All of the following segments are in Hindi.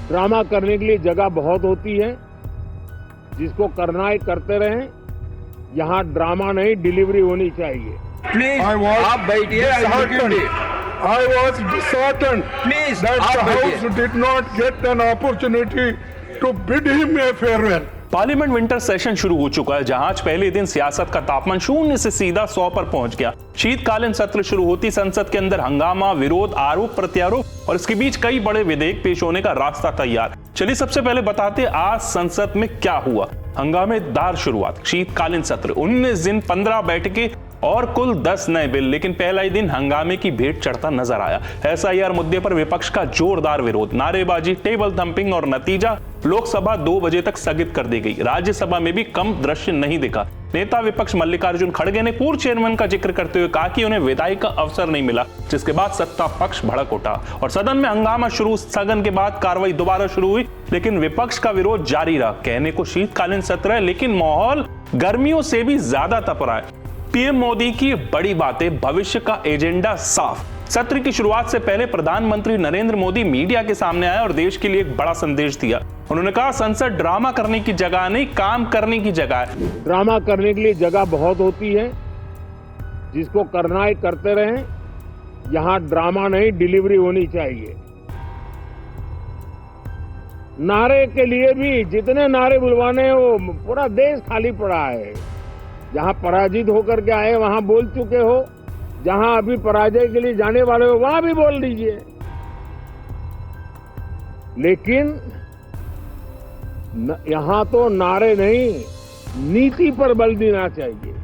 ड्रामा करने के लिए जगह बहुत होती है, जिसको करना है करते रहें। यहाँ ड्रामा नहीं, डिलीवरी होनी चाहिए। प्लीज आप बैठिए। I was disheartened Please, that आप the बैठिए। House did not get an opportunity to bid him a farewell. Parliament winter session शुरू हो चुका है, जहां आज पहले दिन सियासत का तापमान 0 से सीधा 100 पर पहुंच गया। शीतकालीन सत्र शुरू होती संसद के अंदर हंगामा, विरोध, आरोप प्रत्यारोप और इसके बीच कई बड़े विधेयक पेश होने का रास्ता तैयार। चलिए सबसे पहले बताते आज संसद में क्या हुआ। हंगामेदार शुरुआत। शीतकालीन सत्र 19 दिन 15 बैठकें और कुल 10 नए बिल, लेकिन पहला ही दिन हंगामे की भेंट चढ़ता नजर आया। एसआईआर मुद्दे पर विपक्ष का जोरदार विरोध, नारेबाजी, टेबल थंपिंग और नतीजा लोकसभा 2 बजे तक स्थगित कर दी गई। राज्यसभा में भी कम दृश्य नहीं दिखा। नेता विपक्ष मल्लिकार्जुन खड़गे ने पूर्व चेयरमैन का जिक्र करते हुए कहा कि उन्हें विदाई का अवसर नहीं मिला, जिसके बाद सत्ता पक्ष भड़क उठा और सदन में हंगामा शुरू। स्थगन के बाद कार्रवाई दोबारा शुरू हुई, लेकिन विपक्ष का विरोध जारी रहा। कहने को शीतकालीन सत्र है, लेकिन माहौल गर्मियों से भी ज्यादा तप रहा है। पीएम मोदी की बड़ी बातें, भविष्य का एजेंडा साफ। सत्र की शुरुआत से पहले प्रधानमंत्री नरेंद्र मोदी मीडिया के सामने आए और देश के लिए एक बड़ा संदेश दिया। उन्होंने कहा संसद ड्रामा करने की जगह नहीं, काम करने की जगह है। ड्रामा करने के लिए जगह बहुत होती है, जिसको करना है करते रहें। यहाँ ड्रामा नहीं, डिलीवरी होनी चाहिए। नारे के लिए भी जितने नारे बुलवाने हैं, वो पूरा देश खाली पड़ा है। जहां पराजित होकर के आए वहां बोल चुके हो, जहां अभी पराजय के लिए जाने वाले हो वहां भी बोल दीजिए, लेकिन यहां तो नारे नहीं, नीति पर बल देना चाहिए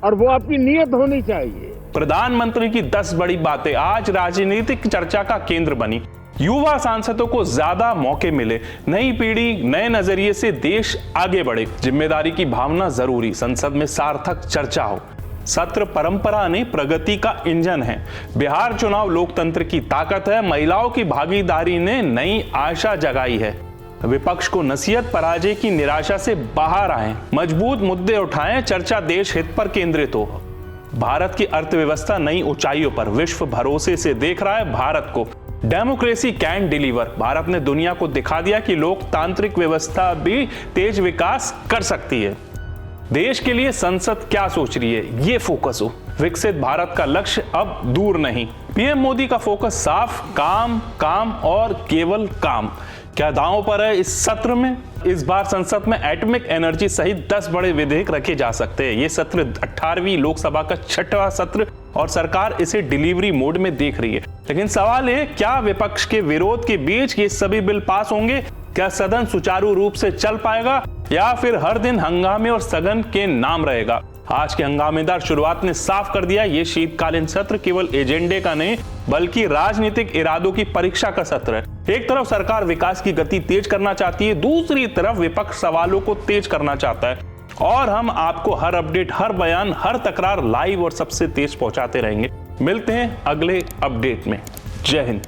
और वो आपकी नीयत होनी चाहिए। प्रधानमंत्री की 10 बड़ी बातें आज राजनीतिक चर्चा का केंद्र बनी। युवा सांसदों को ज्यादा मौके मिले, नई पीढ़ी नए नजरिए से देश आगे बढ़े, जिम्मेदारी की भावना जरूरी, संसद में सार्थक चर्चा हो। सत्र परंपरा नहीं, प्रगति का इंजन है। बिहार चुनाव लोकतंत्र की ताकत है। महिलाओं की भागीदारी ने नई आशा जगाई है। विपक्ष को नसीहत, पराजय की निराशा से बाहर आए, मजबूत मुद्दे उठाएं, चर्चा देश हित पर केंद्रित हो। भारत की अर्थव्यवस्था नई ऊंचाइयों पर, विश्व भरोसे से देख रहा है भारत को। Democracy can deliver. भारत ने दुनिया को दिखा दिया कि लोकतांत्रिक व्यवस्था भी तेज विकास कर सकती है। देश के लिए संसद क्या सोच रही है, ये फोकस हो। विकसित भारत का लक्ष्य अब दूर नहीं। पीएम मोदी का फोकस साफ, काम काम और केवल काम। क्या दांव पर है इस सत्र में? इस बार संसद में एटॉमिक एनर्जी सहित 10 बड़े विधेयक रखे जा सकते हैं। ये सत्र 18वीं लोकसभा का 6वां सत्र और सरकार इसे डिलीवरी मोड में देख रही है। लेकिन सवाल है, क्या विपक्ष के विरोध के बीच ये सभी बिल पास होंगे? क्या सदन सुचारू रूप से चल पाएगा या फिर हर दिन हंगामे और स्थगन के नाम रहेगा? आज की हंगामेदार शुरुआत ने साफ कर दिया, ये शीतकालीन सत्र केवल एजेंडे का नहीं बल्कि राजनीतिक इरादों की परीक्षा का सत्र है। एक तरफ सरकार विकास की गति तेज करना चाहती है, दूसरी तरफ विपक्ष सवालों को तेज करना चाहता है। और हम आपको हर अपडेट, हर बयान, हर तकरार लाइव और सबसे तेज पहुंचाते रहेंगे। मिलते हैं अगले अपडेट में। जय हिंद।